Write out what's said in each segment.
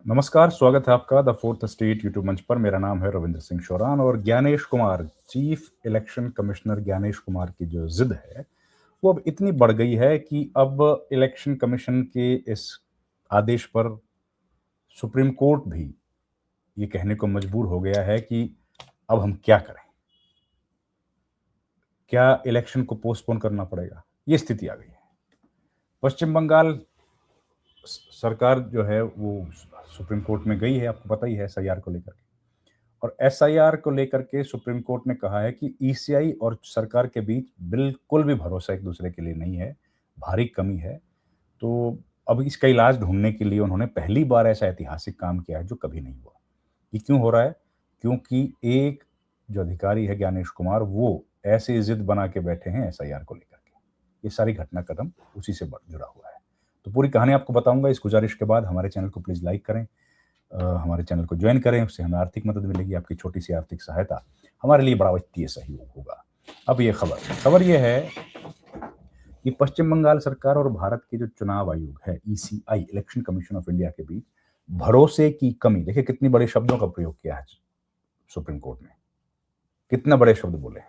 नमस्कार, स्वागत है आपका द फोर्थ स्टेट यूट्यूब मंच पर। मेरा नाम है रविंद्र सिंह शोरान और Gyanesh Kumar, chief election commissioner Gyanesh Kumar की जो जिद है वो अब इतनी बढ़ गई है कि अब इलेक्शन कमीशन के इस आदेश पर सुप्रीम कोर्ट भी ये कहने को मजबूर हो गया है कि अब हम क्या करें, क्या इलेक्शन को पोस्टपोन करना पड़ेगा। ये स्थिति आ गई है। पश्चिम बंगाल सरकार जो है वो सुप्रीम कोर्ट में गई है, आपको पता ही है, एसआईआर को लेकर के। और एसआईआर को लेकर के सुप्रीम कोर्ट ने कहा है कि ईसीआई और सरकार के बीच बिल्कुल भी भरोसा एक दूसरे के लिए नहीं है, भारी कमी है। तो अब इसका इलाज ढूंढने के लिए उन्होंने पहली बार ऐसा ऐतिहासिक काम किया है जो कभी नहीं हुआ। ये क्यों हो रहा है? क्योंकि एक जो अधिकारी है ज्ञानेश कुमार, वो ऐसे जिद बना के बैठे हैं एसआईआर को लेकर के। ये सारी घटनाक्रम उसी से जुड़ा हुआ है। तो पूरी कहानी आपको बताऊंगा। इस गुजारिश के बाद हमारे चैनल को प्लीज लाइक करें, हमारे चैनल को ज्वाइन करें, उससे हमें आर्थिक मदद मिलेगी। आपकी छोटी सी आर्थिक सहायता हमारे लिए बड़ा वित्तीय सहयोग होगा। अब ये खबर ये है कि पश्चिम बंगाल सरकार और भारत के जो चुनाव आयोग है ECI, election commission of India, के बीच भरोसे की कमी। देखिए कितनी बड़े शब्दों का प्रयोग किया है सुप्रीम कोर्ट ने, कितना बड़े शब्द बोले हैं।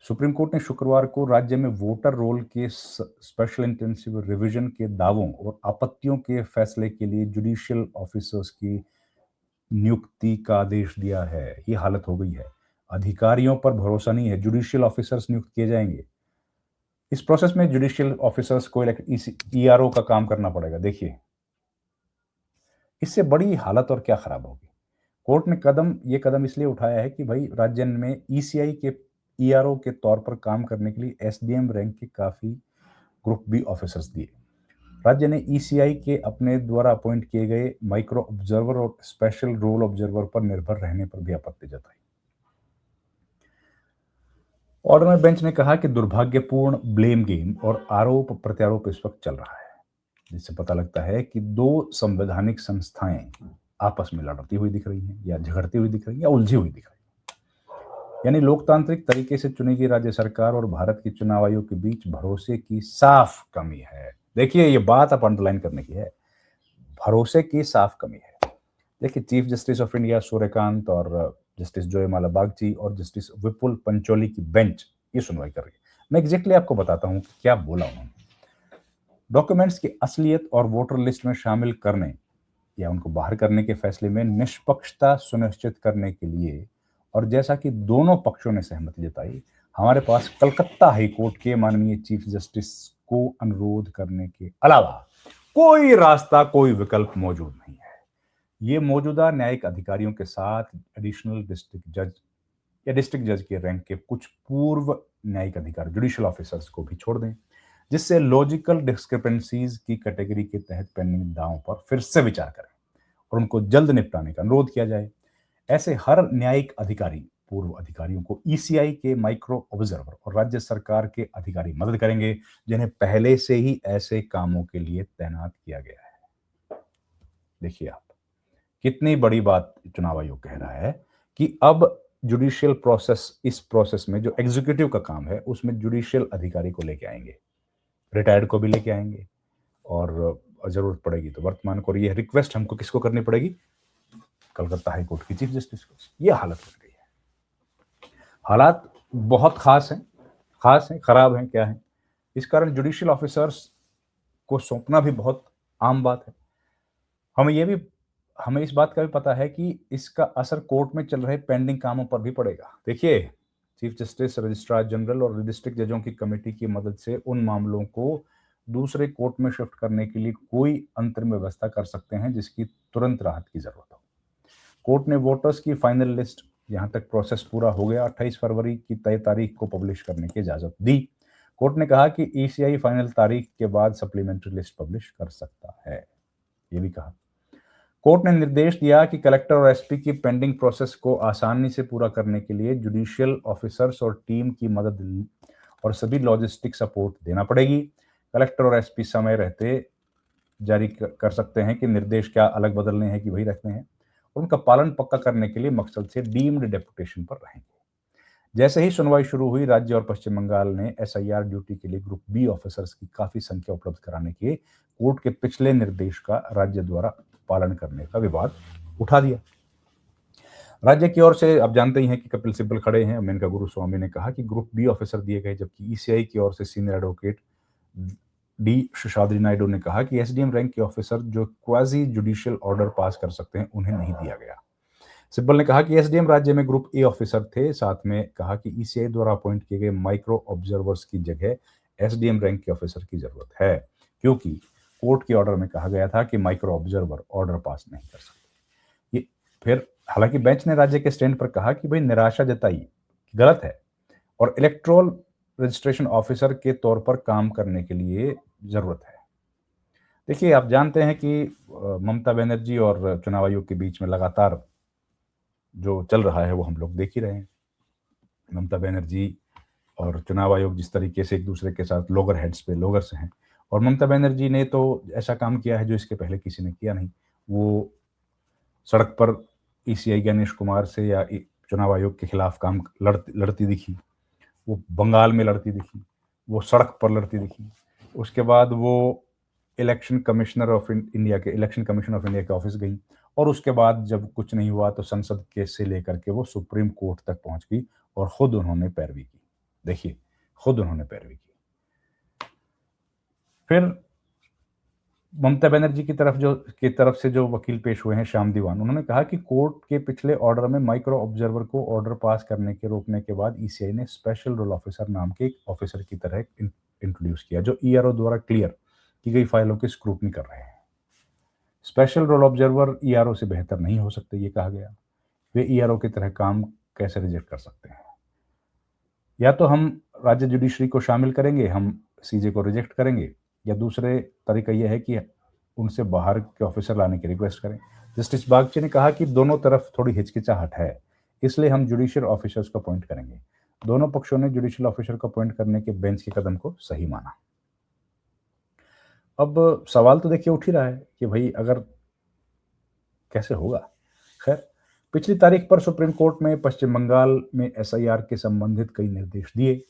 सुप्रीम कोर्ट ने शुक्रवार को राज्य में वोटर रोल के स्पेशल इंटेंसिव रिवीजन के दावों और आपत्तियों के फैसले के लिए जुडिशियल ऑफिसर्स की नियुक्ति का आदेश दिया है। ये हालत हो गई है, अधिकारियों पर भरोसा नहीं है, जुडिशियल ऑफिसर्स नियुक्त किए जाएंगे। इस प्रोसेस में जुडिशियल ऑफिसर्स को ईआरओ का काम करना पड़ेगा। देखिए इससे बड़ी हालत और क्या खराब होगी। कोर्ट ने ये कदम इसलिए उठाया है कि भाई राज्य में ईसीआई के ईआरओ के तौर पर काम करने के लिए एसडीएम रैंक के काफी ग्रुप बी ऑफिसर्स दिए। राज्य ने ईसीआई के अपने द्वारा अपॉइंट किए गए माइक्रो ऑब्जर्वर और स्पेशल रोल ऑब्जर्वर पर निर्भर रहने पर भी आपत्ति जताई। ऑर्डर में बेंच ने कहा कि दुर्भाग्यपूर्ण ब्लेम गेम और आरोप प्रत्यारोप इस वक्त चल रहा है, जिससे पता लगता है कि दो संवैधानिक संस्थाएं आपस में लड़ती हुई दिख रही हैं, या झगड़ती हुई दिख रही हैं, या उलझी हुई दिख रही हैं। यानी लोकतांत्रिक तरीके से चुनी गई राज्य सरकार और भारत के चुनाव आयोग के बीच भरोसे की साफ कमी है। देखिए ये बात आप अंडरलाइन करने की है, भरोसे की साफ कमी है। देखिए chief justice of India Suryakant और जस्टिस जोयमाला बागची और जस्टिस विपुल पंचोली की बेंच ये सुनवाई कर रही है। मैं एग्जैक्टली आपको बताता हूं कि क्या बोला उन्होंने। डॉक्यूमेंट्स की असलियत और वोटर लिस्ट में शामिल करने या उनको बाहर करने के फैसले में निष्पक्षता सुनिश्चित करने के लिए, और जैसा कि दोनों पक्षों ने सहमति जताई, हमारे पास कलकत्ता हाईकोर्ट के माननीय चीफ जस्टिस को अनुरोध करने के अलावा कोई रास्ता, कोई विकल्प मौजूद नहीं है। ये मौजूदा न्यायिक अधिकारियों के साथ एडिशनल डिस्ट्रिक्ट जज या डिस्ट्रिक्ट जज के रैंक के कुछ पूर्व न्यायिक अधिकारी, जुडिशियल ऑफिसर्स को भी छोड़ दें, जिससे लॉजिकल डिस्क्रिपेंसीज की कैटेगरी के तहत पेंडिंग दावों पर फिर से विचार करें और उनको जल्द निपटाने का अनुरोध किया जाए। ऐसे हर न्यायिक अधिकारी पूर्व अधिकारियों को ईसीआई के माइक्रो ऑब्जर्वर और राज्य सरकार के अधिकारी मदद करेंगे, जिन्हें पहले से ही ऐसे कामों के लिए तैनात किया गया है। देखिए आप, कितनी बड़ी बात चुनाव आयोग कह रहा है कि अब जुडिशियल प्रोसेस, इस प्रोसेस में जो एग्जीक्यूटिव का काम है उसमें जुडिशियल अधिकारी को लेके आएंगे, रिटायर्ड को भी लेके आएंगे, और जरूरत पड़ेगी तो वर्तमान को। ये रिक्वेस्ट हमको किसको करनी पड़ेगी? कलकत्ता हाईकोर्ट की चीफ जस्टिस को। ये हालत बन गई है। हालात बहुत खास हैं, खराब हैं, क्या है। इस कारण जुडिशियल ऑफिसर्स को सौंपना भी बहुत आम बात है। हमें इस बात का भी पता है कि इसका असर कोर्ट में चल रहे पेंडिंग कामों पर भी पड़ेगा। देखिए चीफ जस्टिस, रजिस्ट्रार जनरल और डिस्ट्रिक्ट जजों की कमेटी की मदद से उन मामलों को दूसरे कोर्ट में शिफ्ट करने के लिए कोई अंतरिम व्यवस्था कर सकते हैं जिसकी तुरंत राहत की जरूरत हो। कोर्ट ने वोटर्स की फाइनल लिस्ट, यहां तक प्रोसेस पूरा हो गया, 28 फरवरी की तय तारीख को पब्लिश करने की इजाजत दी। कोर्ट ने कहा कि ईसीआई फाइनल तारीख के बाद सप्लीमेंट्री लिस्ट पब्लिश कर सकता है। ये भी कहा। कोर्ट ने निर्देश दिया कि कलेक्टर और एसपी की पेंडिंग प्रोसेस को आसानी से पूरा करने के लिए जुडिशियल ऑफिसर्स और टीम की मदद और सभी लॉजिस्टिक सपोर्ट देना पड़ेगी। कलेक्टर और एसपी समय रहते जारी कर सकते हैं कि निर्देश क्या अलग बदलने हैं कि वही रखने हैं, और उनका पालन पक्का करने के लिए मकसद से डीम्ड डेपुटेशन पर रहेंगे। जैसे ही सुनवाई शुरू हुई, राज्य और पश्चिम बंगाल ने एसआईआर ड्यूटी के लिए ग्रुप बी ऑफिसर्स की काफी संख्या उपलब्ध कराने के कोर्ट के पिछले निर्देश का राज्य द्वारा पालन करने का विवाद उठा दिया। राज्य की ओर से आप जानते ही हैं कि कपिल सिब्बल खड़े हैं। मेनका गुरुस्वामी ने कहा कि ग्रुप बी ऑफिसर दिए गए, जबकि ईसीआई की ओर से senior advocate D Seshadri Naidu ने कहा कि एसडीएम रैंक के ऑफिसर जो क्वाजी जुडिशियल ऑर्डर पास कर सकते हैं, उन्हें नहीं दिया गया। सिब्बल ने कहा कि एसडीएम राज्य में ग्रुप ए ऑफिसर थे। साथ में कहा कि ईसीआई द्वारा अपॉइंट किए गए माइक्रो ऑब्जर्वर्स की जगह एसडीएम रैंक के ऑफिसर की जरूरत है, क्योंकि कोर्ट के ऑर्डर में कहा गया था कि माइक्रो ऑब्जर्वर ऑर्डर पास नहीं कर सकते। ये फिर हालांकि बेंच ने राज्य के स्टैंड पर कहा कि भाई निराशा जताई गलत है और इलेक्ट्रोल रजिस्ट्रेशन ऑफिसर के तौर पर काम करने के लिए जरूरत है। देखिए, आप जानते हैं कि ममता बनर्जी और चुनाव आयोग के बीच में लगातार जो चल रहा है वो हम लोग देख ही रहे हैं। ममता बनर्जी और चुनाव आयोग जिस तरीके से एक दूसरे के साथ लोगर हेड्स पे लोगर्स हैं, और ममता बनर्जी ने तो ऐसा काम किया है जो इसके पहले किसी ने किया नहीं। वो सड़क पर ईसीआई गणेश कुमार से या चुनाव आयोग के खिलाफ काम लड़ती दिखी, वो बंगाल में लड़ती दिखी, वो सड़क पर लड़ती दिखी। उसके बाद वो इलेक्शन कमिश्नर ऑफ इंडिया के ऑफिस गई, और उसके बाद जब कुछ नहीं हुआ तो संसद के से लेकर के वो सुप्रीम कोर्ट तक पहुंच गई और खुद उन्होंने पैरवी की। देखिए, खुद उन्होंने पैरवी की। फिर ममता बनर्जी की तरफ से जो वकील पेश हुए हैं, श्याम दीवान, उन्होंने कहा कि कोर्ट के पिछले ऑर्डर में माइक्रो ऑब्जर्वर को ऑर्डर पास करने के रोकने के बाद ईसीआई ने स्पेशल रोल ऑफिसर नाम के एक ऑफिसर की तरह इंट्रोड्यूस किया, जो ईआरओ द्वारा क्लियर की गई फाइलों की स्क्रूटनी कर रहे हैं। स्पेशल रोल ऑब्जर्वर ईआरओ से बेहतर नहीं हो सकते, ये कहा गया। वे ईआरओ की तरह काम कैसे रिजेक्ट कर सकते हैं? या तो हम राज्य जुडिशरी को शामिल करेंगे, हम सीजे को रिजेक्ट करेंगे, या दूसरे तरीका यह है कि उनसे बाहर के ऑफिसर लाने की रिक्वेस्ट करें। जस्टिस बागची ने कहा कि दोनों तरफ थोड़ी हिचकिचाहट है, इसलिए हम जुडिशियल ऑफिसर्स को अपॉइंट करेंगे। दोनों पक्षों ने जुडिशियल ऑफिसर को अपॉइंट करने के बेंच के कदम को सही माना। अब सवाल तो देखिए उठ ही रहा है कि भाई अगर कैसे होगा। खैर, पिछली तारीख पर सुप्रीम कोर्ट में पश्चिम बंगाल में एसआईआर के संबंधित कई निर्देश दिए।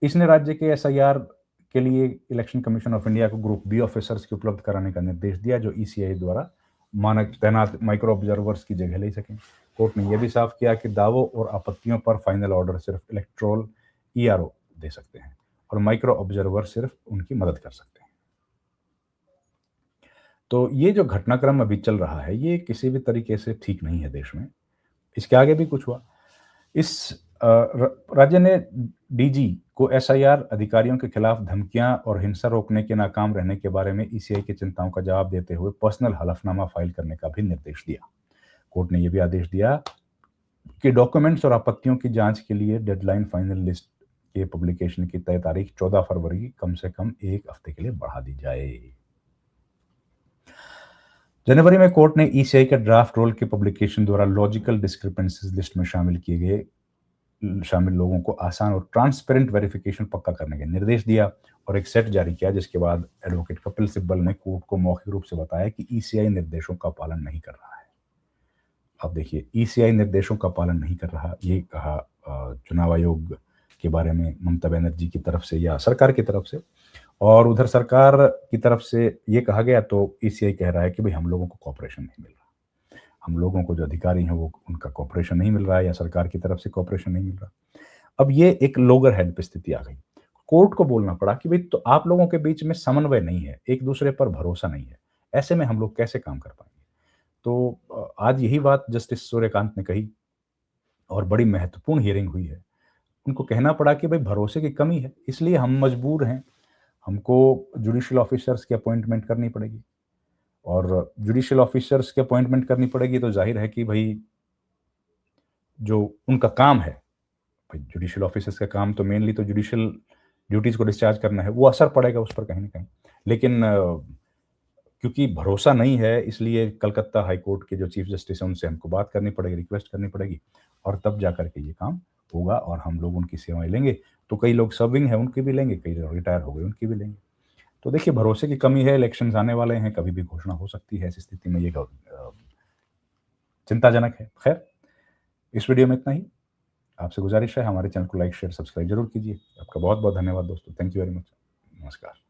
इसने राज्य के एसआईआर के लिए इलेक्शन कमीशन ऑफ इंडिया को ग्रुप बी ऑफिसर्स की उपलब्ध कराने का निर्देश दिया, जो ईसीआई द्वारा मानक तैनात माइक्रो ऑब्जर्वर्स की जगह ले सकें। कोर्ट ने यह भी साफ किया कि दावों और आपत्तियों पर फाइनल ऑर्डर सिर्फ इलेक्ट्रोल ईआरओ दे सकते हैं और माइक्रो ऑब्जर्वर सिर्फ उनकी मदद कर सकते हैं। तो ये जो घटनाक्रम अभी चल रहा है, ये किसी भी तरीके से ठीक नहीं है देश में। इसके आगे भी कुछ हुआ। इस राज्य ने डीजी को एसआईआर अधिकारियों के खिलाफ धमकियां और हिंसा रोकने के नाकाम रहने के बारे में ईसीआई की चिंताओं का जवाब देते हुए पर्सनल हलफनामा फाइल करने का भी निर्देश दिया। कोर्ट ने यह भी आदेश दिया कि डॉक्यूमेंट्स और आपत्तियों की जांच के लिए डेडलाइन फाइनल लिस्ट के पब्लिकेशन की तय तारीख 14 फरवरी कम से कम एक हफ्ते के लिए बढ़ा दी जाए। जनवरी में कोर्ट ने ईसीआई के ड्राफ्ट रोल के पब्लिकेशन द्वारा लॉजिकल डिस्क्रिपेंसीज लिस्ट में शामिल लोगों को आसान और ट्रांसपेरेंट वेरिफिकेशन पक्का करने का निर्देश दिया और एक सेट जारी किया, जिसके बाद एडवोकेट कपिल सिब्बल ने कोर्ट को मौखिक रूप से बताया कि ईसीआई निर्देशों का पालन नहीं कर रहा है। अब देखिए, ईसीआई निर्देशों का पालन नहीं कर रहा, ये कहा चुनाव आयोग के बारे में ममता बनर्जी की तरफ से या सरकार की तरफ से, और उधर सरकार की तरफ से ये कहा गया तो ईसीआई कह रहा है कि भाई हम लोगों को कॉपरेशन नहीं मिल रहा, हम लोगों को जो अधिकारी हैं वो उनका कॉपरेशन नहीं मिल रहा है, या सरकार की तरफ से कॉपरेशन नहीं मिल रहा। अब ये एक लोगर हेड पे स्थिति आ गई। कोर्ट को बोलना पड़ा कि भाई तो आप लोगों के बीच में समन्वय नहीं है, एक दूसरे पर भरोसा नहीं है, ऐसे में हम लोग कैसे काम कर पाएंगे। तो आज यही बात जस्टिस सूर्यकांत ने कही और बड़ी महत्वपूर्ण हियरिंग हुई है। उनको कहना पड़ा कि भाई भरोसे की कमी है, इसलिए हम मजबूर हैं, हमको जुडिशियल ऑफिसर्स की अपॉइंटमेंट करनी पड़ेगी, और जुडिशियल ऑफिसर्स की अपॉइंटमेंट करनी पड़ेगी तो जाहिर है कि भाई जो उनका काम है, भाई जुडिशियल ऑफिसर्स का काम तो मेनली तो जुडिशियल ड्यूटीज को डिस्चार्ज करना है, वो असर पड़ेगा उस पर कहीं ना कहीं। लेकिन क्योंकि भरोसा नहीं है, इसलिए कलकत्ता हाई कोर्ट के जो चीफ जस्टिस हैं उनसे हमको बात करनी पड़ेगी, रिक्वेस्ट करनी पड़ेगी, और तब जाकर के ये काम होगा और हम लोग उनकी सेवाएं लेंगे। तो कई लोग सर्विंग है उनकी भी लेंगे, कई लोग रिटायर हो गए उनकी भी लेंगे। तो देखिए, भरोसे की कमी है, इलेक्शंस आने वाले हैं, कभी भी घोषणा हो सकती है। ऐसी स्थिति में ये चिंताजनक है। खैर, इस वीडियो में इतना ही। आपसे गुजारिश है, हमारे चैनल को लाइक शेयर सब्सक्राइब जरूर कीजिए। आपका बहुत बहुत धन्यवाद दोस्तों। Thank you very much. नमस्कार।